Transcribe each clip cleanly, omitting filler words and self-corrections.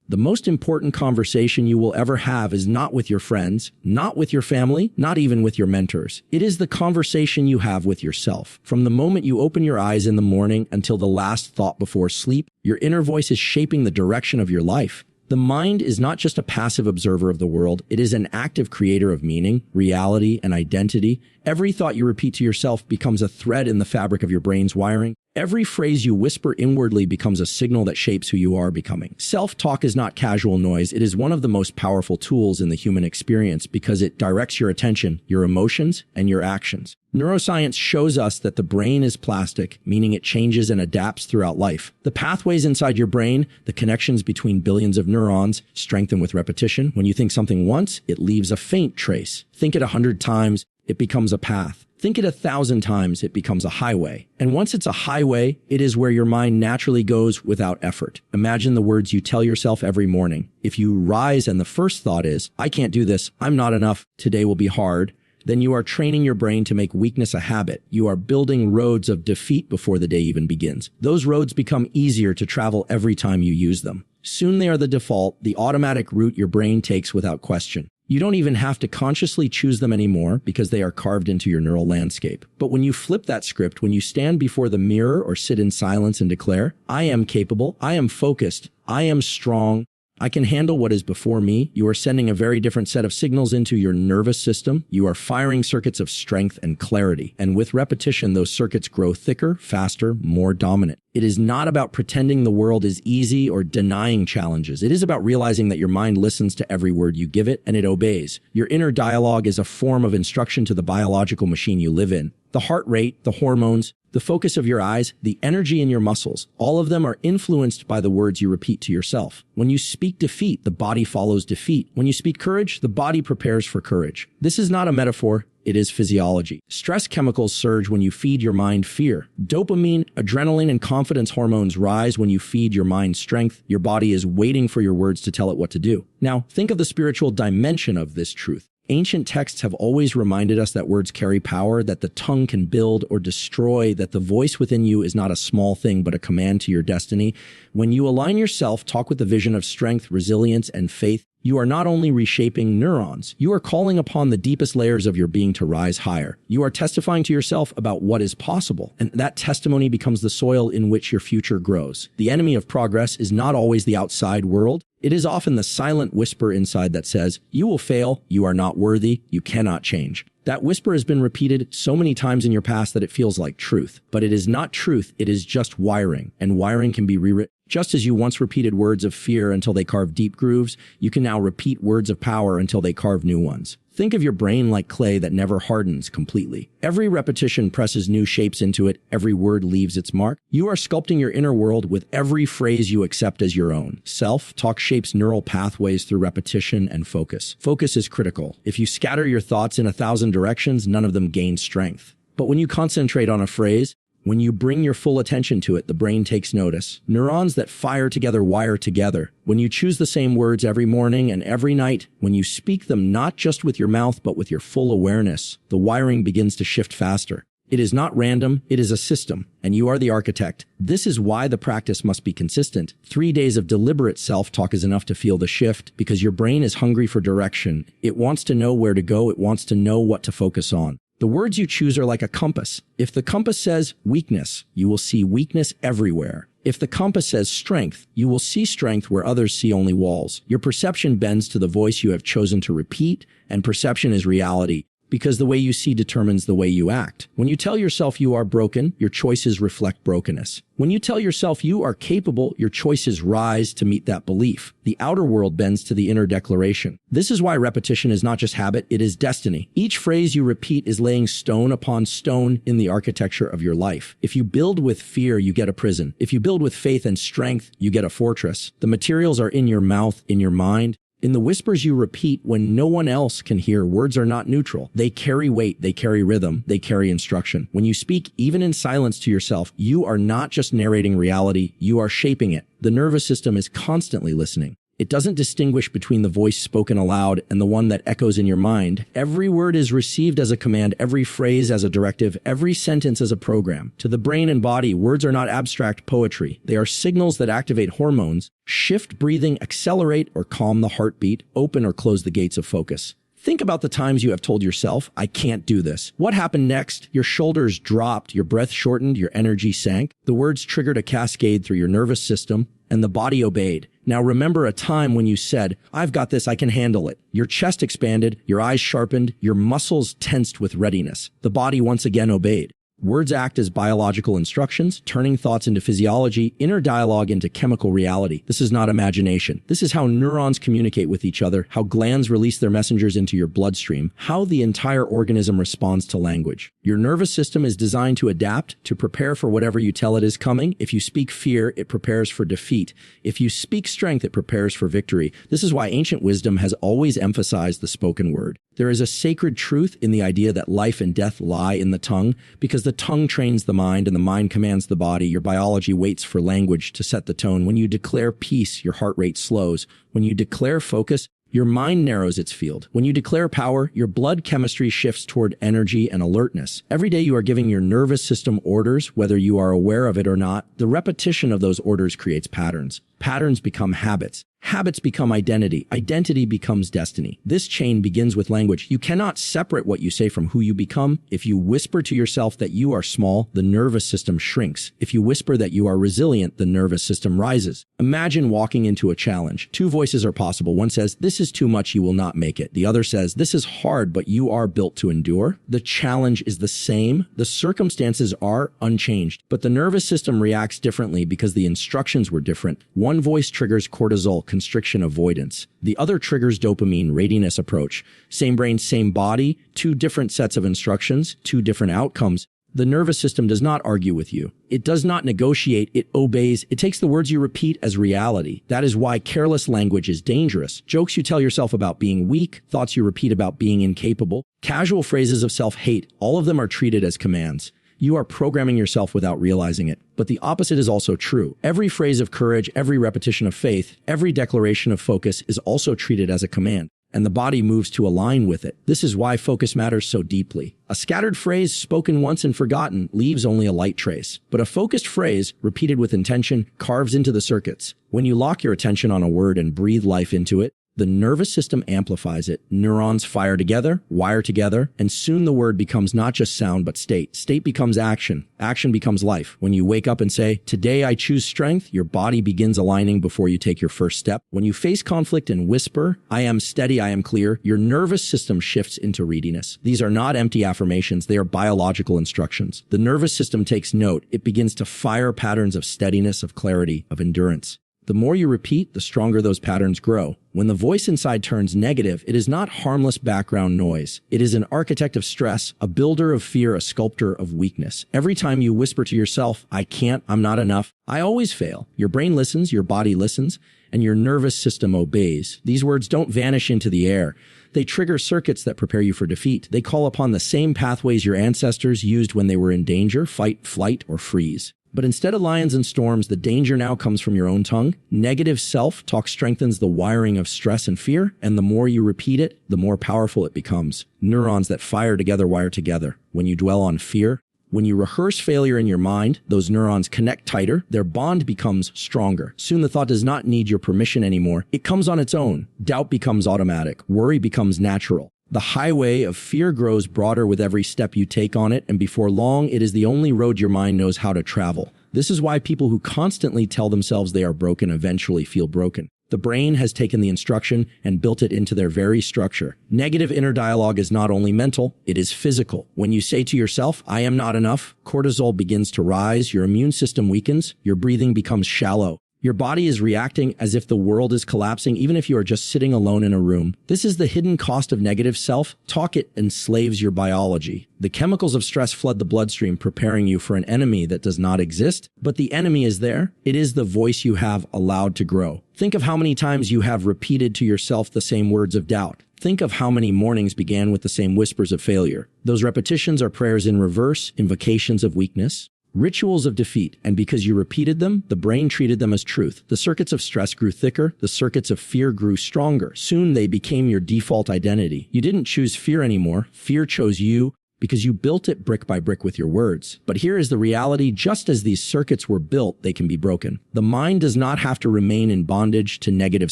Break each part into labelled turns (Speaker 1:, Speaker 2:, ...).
Speaker 1: The most important conversation you will ever have is not with your friends, not with your family, not even with your mentors. It is the conversation you have with yourself. From the moment you open your eyes in the morning until the last thought before sleep, your inner voice is shaping the direction of your life. The mind is not just a passive observer of the world, it is an active creator of meaning, reality, and identity. Every thought you repeat to yourself becomes a thread in the fabric of your brain's wiring. Every phrase you whisper inwardly becomes a signal that shapes who you are becoming. Self-talk is not casual noise. It is one of the most powerful tools in the human experience because it directs your attention, your emotions, and your actions. Neuroscience shows us that the brain is plastic, meaning it changes and adapts throughout life. The pathways inside your brain, the connections between billions of neurons, strengthen with repetition. When you think something once, it leaves a faint trace. Think it 100 times, it becomes a path. Think it 1,000 times, it becomes a highway. And once it's a highway, it is where your mind naturally goes without effort. Imagine the words you tell yourself every morning. If you rise and the first thought is, I can't do this, I'm not enough, today will be hard, then you are training your brain to make weakness a habit. You are building roads of defeat before the day even begins. Those roads become easier to travel every time you use them. Soon they are the default, the automatic route your brain takes without question. You don't even have to consciously choose them anymore because they are carved into your neural landscape. But when you flip that script, when you stand before the mirror or sit in silence and declare, I am capable, I am focused, I am strong, I can handle what is before me, you are sending a very different set of signals into your nervous system. You are firing circuits of strength and clarity. And with repetition, those circuits grow thicker, faster, more dominant. It is not about pretending the world is easy or denying challenges. It is about realizing that your mind listens to every word you give it and it obeys. Your inner dialogue is a form of instruction to the biological machine you live in. The heart rate, the hormones, the focus of your eyes, the energy in your muscles, all of them are influenced by the words you repeat to yourself. When you speak defeat, the body follows defeat. When you speak courage, the body prepares for courage. This is not a metaphor. It is physiology. Stress chemicals surge when you feed your mind fear. Dopamine, adrenaline, and confidence hormones rise when you feed your mind strength. Your body is waiting for your words to tell it what to do. Now, think of the spiritual dimension of this truth. Ancient texts have always reminded us that words carry power, that the tongue can build or destroy, that the voice within you is not a small thing but a command to your destiny. When you align yourself, talk with the vision of strength, resilience, and faith, you are not only reshaping neurons, you are calling upon the deepest layers of your being to rise higher. You are testifying to yourself about what is possible, and that testimony becomes the soil in which your future grows. The enemy of progress is not always the outside world. It is often the silent whisper inside that says, you will fail, you are not worthy, you cannot change. That whisper has been repeated so many times in your past that it feels like truth. But it is not truth, it is just wiring, and wiring can be rewritten. Just as you once repeated words of fear until they carved deep grooves, you can now repeat words of power until they carve new ones. Think of your brain like clay that never hardens completely. Every repetition presses new shapes into it. Every word leaves its mark. You are sculpting your inner world with every phrase you accept as your own. Self-talk shapes neural pathways through repetition and focus. Focus is critical. If you scatter your thoughts in 1,000 directions, none of them gain strength. But when you concentrate on a phrase, when you bring your full attention to it, the brain takes notice. Neurons that fire together wire together. When you choose the same words every morning and every night, when you speak them not just with your mouth but with your full awareness, the wiring begins to shift faster. It is not random, it is a system, and you are the architect. This is why the practice must be consistent. 3 days of deliberate self-talk is enough to feel the shift because your brain is hungry for direction. It wants to know where to go, it wants to know what to focus on. The words you choose are like a compass. If the compass says weakness, you will see weakness everywhere. If the compass says strength, you will see strength where others see only walls. Your perception bends to the voice you have chosen to repeat, and perception is reality, because the way you see determines the way you act. When you tell yourself you are broken, your choices reflect brokenness. When you tell yourself you are capable, your choices rise to meet that belief. The outer world bends to the inner declaration. This is why repetition is not just habit, it is destiny. Each phrase you repeat is laying stone upon stone in the architecture of your life. If you build with fear, you get a prison. If you build with faith and strength, you get a fortress. The materials are in your mouth, in your mind. In the whispers you repeat when no one else can hear, words are not neutral. They carry weight, they carry rhythm, they carry instruction. When you speak, even in silence to yourself, you are not just narrating reality, you are shaping it. The nervous system is constantly listening. It doesn't distinguish between the voice spoken aloud and the one that echoes in your mind. Every word is received as a command, every phrase as a directive, every sentence as a program. To the brain and body, words are not abstract poetry. They are signals that activate hormones, shift breathing, accelerate or calm the heartbeat, open or close the gates of focus. Think about the times you have told yourself, I can't do this. What happened next? Your shoulders dropped, your breath shortened, your energy sank. The words triggered a cascade through your nervous system, and the body obeyed. Now remember a time when you said, I've got this, I can handle it. Your chest expanded, your eyes sharpened, your muscles tensed with readiness. The body once again obeyed. Words act as biological instructions, turning thoughts into physiology, inner dialogue into chemical reality. This is not imagination. This is how neurons communicate with each other, how glands release their messengers into your bloodstream, how the entire organism responds to language. Your nervous system is designed to adapt, to prepare for whatever you tell it is coming. If you speak fear, it prepares for defeat. If you speak strength, it prepares for victory. This is why ancient wisdom has always emphasized the spoken word. There is a sacred truth in the idea that life and death lie in the tongue, because the tongue trains the mind and the mind commands the body. Your biology waits for language to set the tone. When you declare peace, your heart rate slows. When you declare focus, your mind narrows its field. When you declare power, your blood chemistry shifts toward energy and alertness. Every day you are giving your nervous system orders, whether you are aware of it or not. The repetition of those orders creates patterns. Patterns become habits. Habits become identity. Identity becomes destiny. This chain begins with language. You cannot separate what you say from who you become. If you whisper to yourself that you are small, the nervous system shrinks. If you whisper that you are resilient, the nervous system rises. Imagine walking into a challenge. Two voices are possible. One says, this is too much, you will not make it. The other says, this is hard, but you are built to endure. The challenge is the same. The circumstances are unchanged, but the nervous system reacts differently because the instructions were different. One voice triggers cortisol, constriction, avoidance. The other triggers dopamine, readiness approach. Same brain, same body, two different sets of instructions, two different outcomes. The nervous system does not argue with you. It does not negotiate. It obeys. It takes the words you repeat as reality. That is why careless language is dangerous. Jokes you tell yourself about being weak, thoughts you repeat about being incapable, casual phrases of self-hate, all of them are treated as commands. You are programming yourself without realizing it. But the opposite is also true. Every phrase of courage, every repetition of faith, every declaration of focus is also treated as a command, and the body moves to align with it. This is why focus matters so deeply. A scattered phrase spoken once and forgotten leaves only a light trace. But a focused phrase, repeated with intention, carves into the circuits. When you lock your attention on a word and breathe life into it, the nervous system amplifies it. Neurons fire together, wire together, and soon the word becomes not just sound but state. State becomes action. Action becomes life. When you wake up and say, today I choose strength, your body begins aligning before you take your first step. When you face conflict and whisper, I am steady, I am clear, your nervous system shifts into readiness. These are not empty affirmations. They are biological instructions. The nervous system takes note. It begins to fire patterns of steadiness, of clarity, of endurance. The more you repeat, the stronger those patterns grow. When the voice inside turns negative, it is not harmless background noise. It is an architect of stress, a builder of fear, a sculptor of weakness. Every time you whisper to yourself, I can't, I'm not enough, I always fail, your brain listens, your body listens, and your nervous system obeys. These words don't vanish into the air. They trigger circuits that prepare you for defeat. They call upon the same pathways your ancestors used when they were in danger, fight, flight, or freeze. But instead of lions and storms, the danger now comes from your own tongue. Negative self-talk strengthens the wiring of stress and fear, and the more you repeat it, the more powerful it becomes. Neurons that fire together wire together. When you dwell on fear, when you rehearse failure in your mind, those neurons connect tighter, their bond becomes stronger. Soon the thought does not need your permission anymore. It comes on its own. Doubt becomes automatic. Worry becomes natural. The highway of fear grows broader with every step you take on it, and before long, it is the only road your mind knows how to travel. This is why people who constantly tell themselves they are broken eventually feel broken. The brain has taken the instruction and built it into their very structure. Negative inner dialogue is not only mental, it is physical. When you say to yourself, I am not enough, cortisol begins to rise, your immune system weakens, your breathing becomes shallow. Your body is reacting as if the world is collapsing, even if you are just sitting alone in a room. This is the hidden cost of negative self-talk. It enslaves your biology. The chemicals of stress flood the bloodstream, preparing you for an enemy that does not exist. But the enemy is there. It is the voice you have allowed to grow. Think of how many times you have repeated to yourself the same words of doubt. Think of how many mornings began with the same whispers of failure. Those repetitions are prayers in reverse, invocations of weakness. Rituals of defeat, and because you repeated them, the brain treated them as truth. The circuits of stress grew thicker, the circuits of fear grew stronger. Soon they became your default identity. You didn't choose fear anymore, fear chose you, because you built it brick by brick with your words. But here is the reality: just as these circuits were built, they can be broken. The mind does not have to remain in bondage to negative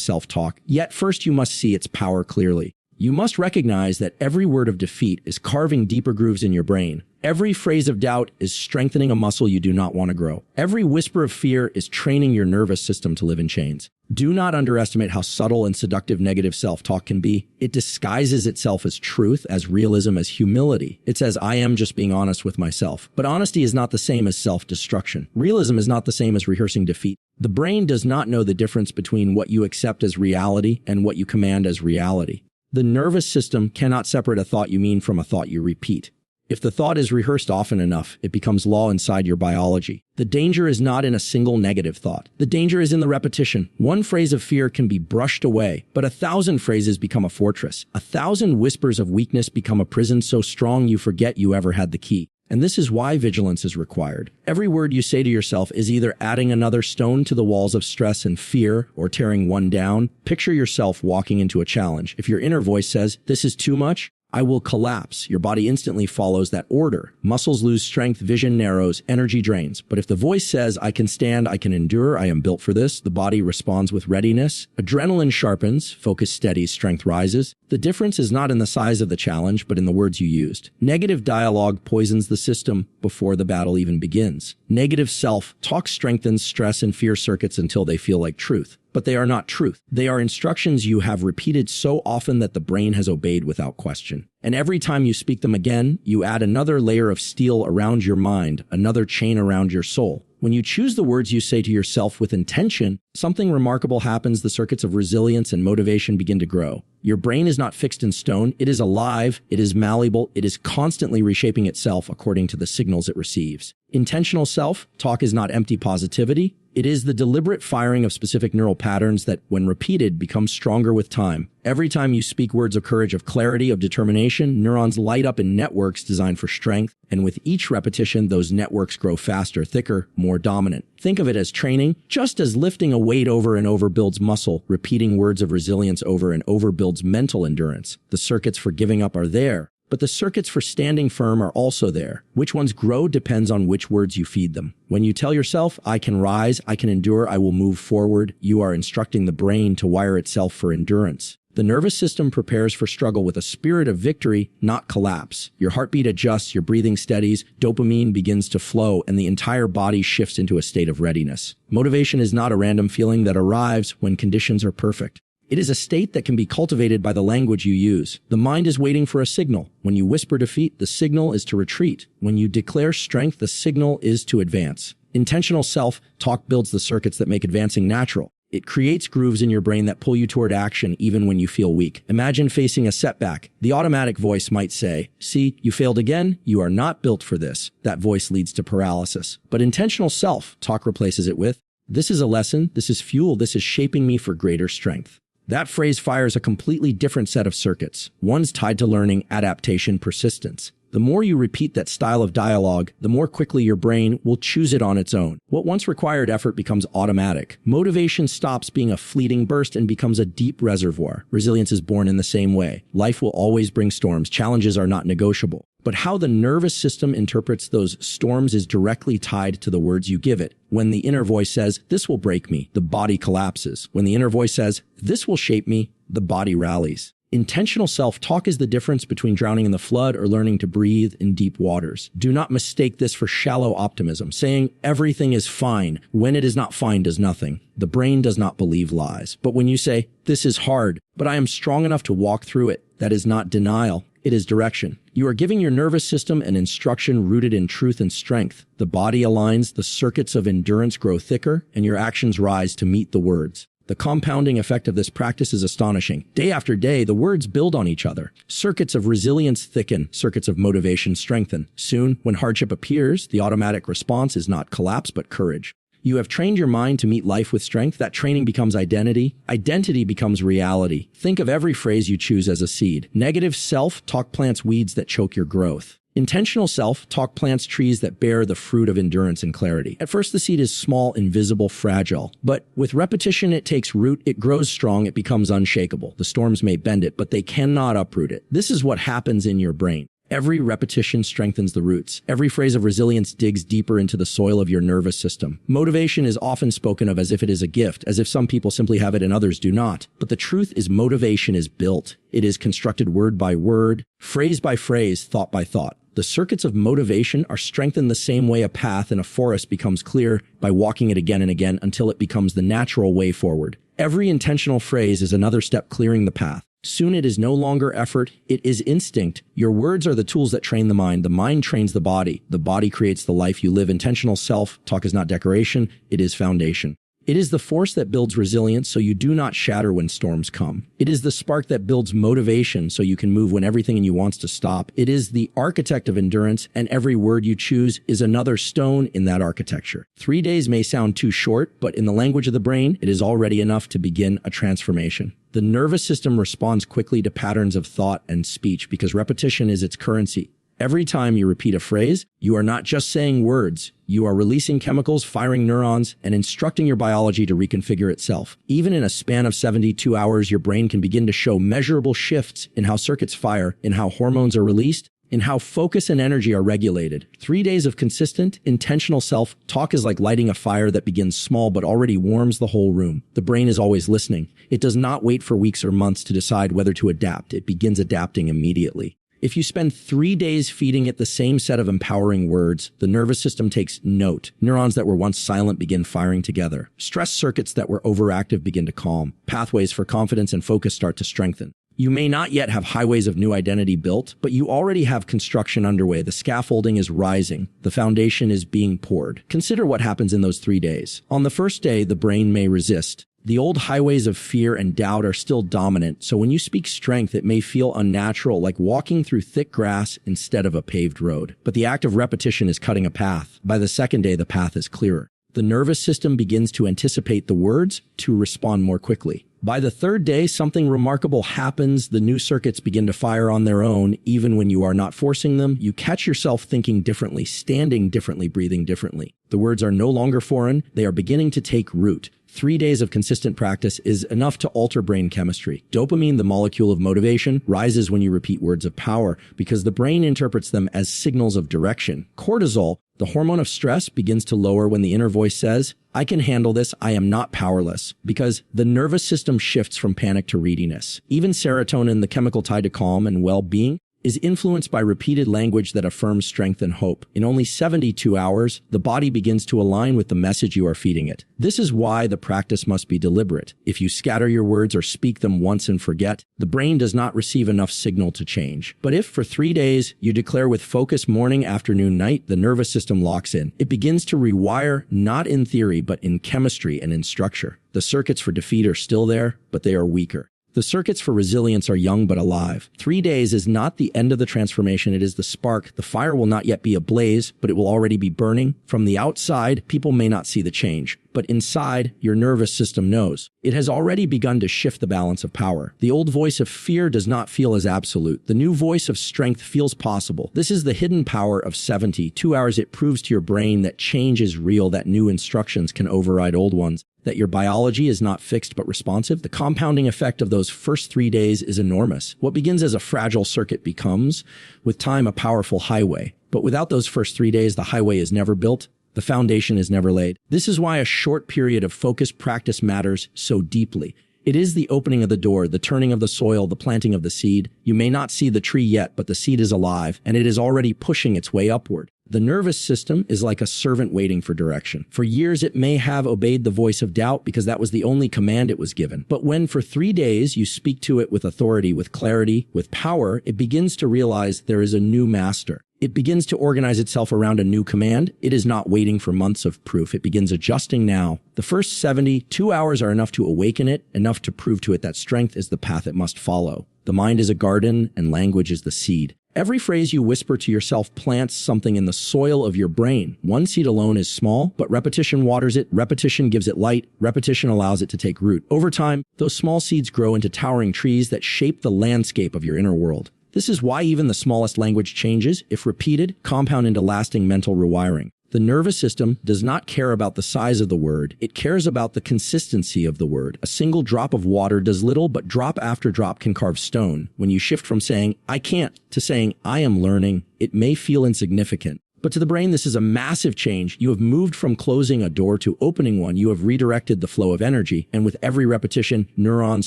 Speaker 1: self-talk, yet first you must see its power clearly. You must recognize that every word of defeat is carving deeper grooves in your brain. Every phrase of doubt is strengthening a muscle you do not want to grow. Every whisper of fear is training your nervous system to live in chains. Do not underestimate how subtle and seductive negative self-talk can be. It disguises itself as truth, as realism, as humility. It says, I am just being honest with myself. But honesty is not the same as self-destruction. Realism is not the same as rehearsing defeat. The brain does not know the difference between what you accept as reality and what you command as reality. The nervous system cannot separate a thought you mean from a thought you repeat. If the thought is rehearsed often enough, it becomes law inside your biology. The danger is not in a single negative thought. The danger is in the repetition. One phrase of fear can be brushed away, but 1,000 phrases become a fortress. 1,000 whispers of weakness become a prison so strong you forget you ever had the key. And this is why vigilance is required. Every word you say to yourself is either adding another stone to the walls of stress and fear or tearing one down. Picture yourself walking into a challenge. If your inner voice says, "This is too much," I will collapse. Your body instantly follows that order. Muscles lose strength, vision narrows, energy drains. But if the voice says, "I can stand, I can endure, I am built for this," the body responds with readiness. Adrenaline sharpens, focus steadies, strength rises. The difference is not in the size of the challenge, but in the words you used. Negative dialogue poisons the system before the battle even begins. Negative self-talk strengthens stress and fear circuits until they feel like truth. But they are not truth. They are instructions you have repeated so often that the brain has obeyed without question. And every time you speak them again, you add another layer of steel around your mind, another chain around your soul. When you choose the words you say to yourself with intention, something remarkable happens. The circuits of resilience and motivation begin to grow. Your brain is not fixed in stone. It is alive. It is malleable. It is constantly reshaping itself according to the signals it receives. Intentional self-talk is not empty positivity. It is the deliberate firing of specific neural patterns that, when repeated, become stronger with time. Every time you speak words of courage, of clarity, of determination, neurons light up in networks designed for strength, and with each repetition, those networks grow faster, thicker, more dominant. Think of it as training. Just as lifting a weight over and over builds muscle, repeating words of resilience over and over builds mental endurance. The circuits for giving up are there, but the circuits for standing firm are also there. Which ones grow depends on which words you feed them. When you tell yourself, "I can rise, I can endure, I will move forward," you are instructing the brain to wire itself for endurance. The nervous system prepares for struggle with a spirit of victory, not collapse. Your heartbeat adjusts, your breathing steadies, dopamine begins to flow, and the entire body shifts into a state of readiness. Motivation is not a random feeling that arrives when conditions are perfect. It is a state that can be cultivated by the language you use. The mind is waiting for a signal. When you whisper defeat, the signal is to retreat. When you declare strength, the signal is to advance. Intentional self-talk builds the circuits that make advancing natural. It creates grooves in your brain that pull you toward action even when you feel weak. Imagine facing a setback. The automatic voice might say, "See, you failed again. You are not built for this." That voice leads to paralysis. But intentional self-talk replaces it with, "This is a lesson. This is fuel. This is shaping me for greater strength." That phrase fires a completely different set of circuits. One's tied to learning, adaptation, persistence. The more you repeat that style of dialogue, the more quickly your brain will choose it on its own. What once required effort becomes automatic. Motivation stops being a fleeting burst and becomes a deep reservoir. Resilience is born in the same way. Life will always bring storms. Challenges are not negotiable. But how the nervous system interprets those storms is directly tied to the words you give it. When the inner voice says, "This will break me," the body collapses. When the inner voice says, "This will shape me," the body rallies. Intentional self-talk is the difference between drowning in the flood or learning to breathe in deep waters. Do not mistake this for shallow optimism, saying everything is fine when it is not fine does nothing. The brain does not believe lies. But when you say, "This is hard, but I am strong enough to walk through it," that is not denial. It is direction. You are giving your nervous system an instruction rooted in truth and strength. The body aligns, the circuits of endurance grow thicker, and your actions rise to meet the words. The compounding effect of this practice is astonishing. Day after day, the words build on each other. Circuits of resilience thicken, circuits of motivation strengthen. Soon, when hardship appears, the automatic response is not collapse but courage. You have trained your mind to meet life with strength. That training becomes identity. Identity becomes reality. Think of every phrase you choose as a seed. Negative self-talk plants weeds that choke your growth. Intentional self-talk plants trees that bear the fruit of endurance and clarity. At first, the seed is small, invisible, fragile. But with repetition, it takes root, it grows strong, it becomes unshakable. The storms may bend it, but they cannot uproot it. This is what happens in your brain. Every repetition strengthens the roots. Every phrase of resilience digs deeper into the soil of your nervous system. Motivation is often spoken of as if it is a gift, as if some people simply have it and others do not. But the truth is motivation is built. It is constructed word by word, phrase by phrase, thought by thought. The circuits of motivation are strengthened the same way a path in a forest becomes clear by walking it again and again until it becomes the natural way forward. Every intentional phrase is another step clearing the path. Soon it is no longer effort, it is instinct. Your words are the tools that train the mind trains the body creates the life you live. Intentional self-talk is not decoration, it is foundation. It is the force that builds resilience so you do not shatter when storms come. It is the spark that builds motivation so you can move when everything in you wants to stop. It is the architect of endurance, and every word you choose is another stone in that architecture. 3 days may sound too short, but in the language of the brain, it is already enough to begin a transformation. The nervous system responds quickly to patterns of thought and speech because repetition is its currency. Every time you repeat a phrase, you are not just saying words. You are releasing chemicals, firing neurons, and instructing your biology to reconfigure itself. Even in a span of 72 hours, your brain can begin to show measurable shifts in how circuits fire, in how hormones are released, in how focus and energy are regulated. 3 days of consistent, intentional self-talk is like lighting a fire that begins small but already warms the whole room. The brain is always listening. It does not wait for weeks or months to decide whether to adapt. It begins adapting immediately. If you spend 3 days feeding it the same set of empowering words, the nervous system takes note. Neurons that were once silent begin firing together. Stress circuits that were overactive begin to calm. Pathways for confidence and focus start to strengthen. You may not yet have highways of new identity built, but you already have construction underway. The scaffolding is rising. The foundation is being poured. Consider what happens in those 3 days. On the first day, the brain may resist. The old highways of fear and doubt are still dominant, so when you speak strength, it may feel unnatural, like walking through thick grass instead of a paved road. But the act of repetition is cutting a path. By the second day, the path is clearer. The nervous system begins to anticipate the words to respond more quickly. By the third day, something remarkable happens. The new circuits begin to fire on their own, even when you are not forcing them. You catch yourself thinking differently, standing differently, breathing differently. The words are no longer foreign. They are beginning to take root. 3 days of consistent practice is enough to alter brain chemistry. Dopamine, the molecule of motivation, rises when you repeat words of power because the brain interprets them as signals of direction. Cortisol, the hormone of stress, begins to lower when the inner voice says, I can handle this, I am not powerless, because the nervous system shifts from panic to readiness. Even serotonin, the chemical tied to calm and well-being, is influenced by repeated language that affirms strength and hope. In only 72 hours, the body begins to align with the message you are feeding it. This is why the practice must be deliberate. If you scatter your words or speak them once and forget, the brain does not receive enough signal to change. But if for 3 days you declare with focus morning, afternoon, night, the nervous system locks in. It begins to rewire, not in theory, but in chemistry and in structure. The circuits for defeat are still there, but they are weaker. The circuits for resilience are young but alive. 3 days is not the end of the transformation, it is the spark. The fire will not yet be ablaze, but it will already be burning. From the outside, people may not see the change, but inside, your nervous system knows. It has already begun to shift the balance of power. The old voice of fear does not feel as absolute. The new voice of strength feels possible. This is the hidden power of 72 hours. It proves to your brain that change is real, that new instructions can override old ones, that your biology is not fixed but responsive. The compounding effect of those first 3 days is enormous. What begins as a fragile circuit becomes, with time, a powerful highway. But without those first 3 days, the highway is never built. The foundation is never laid. This is why a short period of focused practice matters so deeply. It is the opening of the door, the turning of the soil, the planting of the seed. You may not see the tree yet, but the seed is alive, and it is already pushing its way upward. The nervous system is like a servant waiting for direction. For years, it may have obeyed the voice of doubt because that was the only command it was given. But when for 3 days you speak to it with authority, with clarity, with power, it begins to realize there is a new master. It begins to organize itself around a new command. It is not waiting for months of proof. It begins adjusting now. The first 72 hours are enough to awaken it, enough to prove to it that strength is the path it must follow. The mind is a garden and language is the seed. Every phrase you whisper to yourself plants something in the soil of your brain. One seed alone is small, but repetition waters it, repetition gives it light, repetition allows it to take root. Over time, those small seeds grow into towering trees that shape the landscape of your inner world. This is why even the smallest language changes, if repeated, compound into lasting mental rewiring. The nervous system does not care about the size of the word. It cares about the consistency of the word. A single drop of water does little, but drop after drop can carve stone. When you shift from saying, I can't, to saying, I am learning, it may feel insignificant. But to the brain, this is a massive change. You have moved from closing a door to opening one. You have redirected the flow of energy. And with every repetition, neurons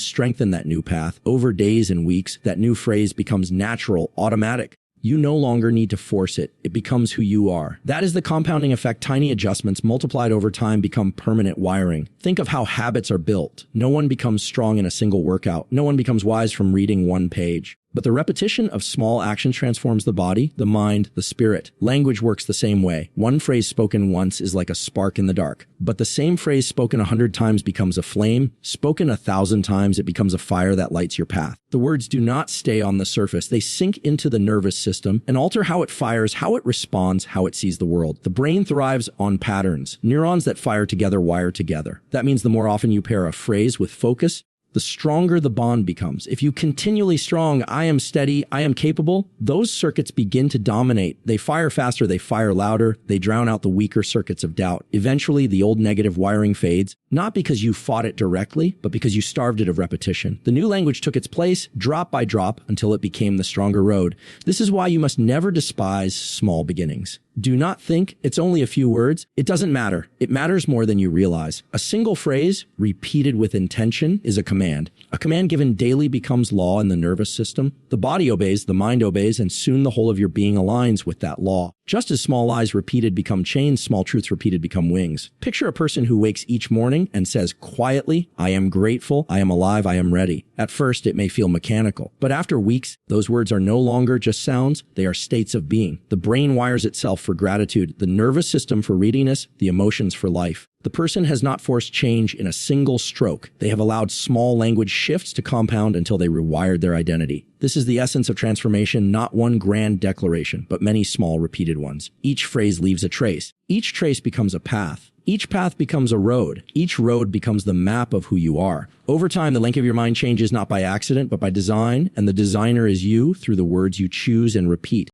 Speaker 1: strengthen that new path. Over days and weeks, that new phrase becomes natural, automatic. You no longer need to force it. It becomes who you are. That is the compounding effect. Tiny adjustments multiplied over time become permanent wiring. Think of how habits are built. No one becomes strong in a single workout. No one becomes wise from reading one page. But the repetition of small actions transforms the body, the mind, the spirit. Language works the same way. One phrase spoken once is like a spark in the dark. But the same phrase spoken 100 times becomes a flame. Spoken 1,000 times, it becomes a fire that lights your path. The words do not stay on the surface. They sink into the nervous system and alter how it fires, how it responds, how it sees the world. The brain thrives on patterns. Neurons that fire together wire together. That means the more often you pair a phrase with focus, the stronger the bond becomes. If you continually strong, I am steady, I am capable, those circuits begin to dominate. They fire faster, they fire louder, they drown out the weaker circuits of doubt. Eventually, the old negative wiring fades, not because you fought it directly, but because you starved it of repetition. The new language took its place, drop by drop, until it became the stronger road. This is why you must never despise small beginnings. Do not think it's only a few words. It doesn't matter. It matters more than you realize. A single phrase, repeated with intention, is a command. A command given daily becomes law in the nervous system. The body obeys, the mind obeys, and soon the whole of your being aligns with that law. Just as small lies repeated become chains, small truths repeated become wings. Picture a person who wakes each morning and says quietly, I am grateful, I am alive, I am ready. At first, it may feel mechanical, but after weeks, those words are no longer just sounds, they are states of being. The brain wires itself for gratitude, the nervous system for readiness, the emotions for life. The person has not forced change in a single stroke. They have allowed small language shifts to compound until they rewired their identity. This is the essence of transformation, not one grand declaration, but many small repeated ones. Each phrase leaves a trace. Each trace becomes a path. Each path becomes a road. Each road becomes the map of who you are. Over time, the length of your mind changes not by accident, but by design, and the designer is you through the words you choose and repeat.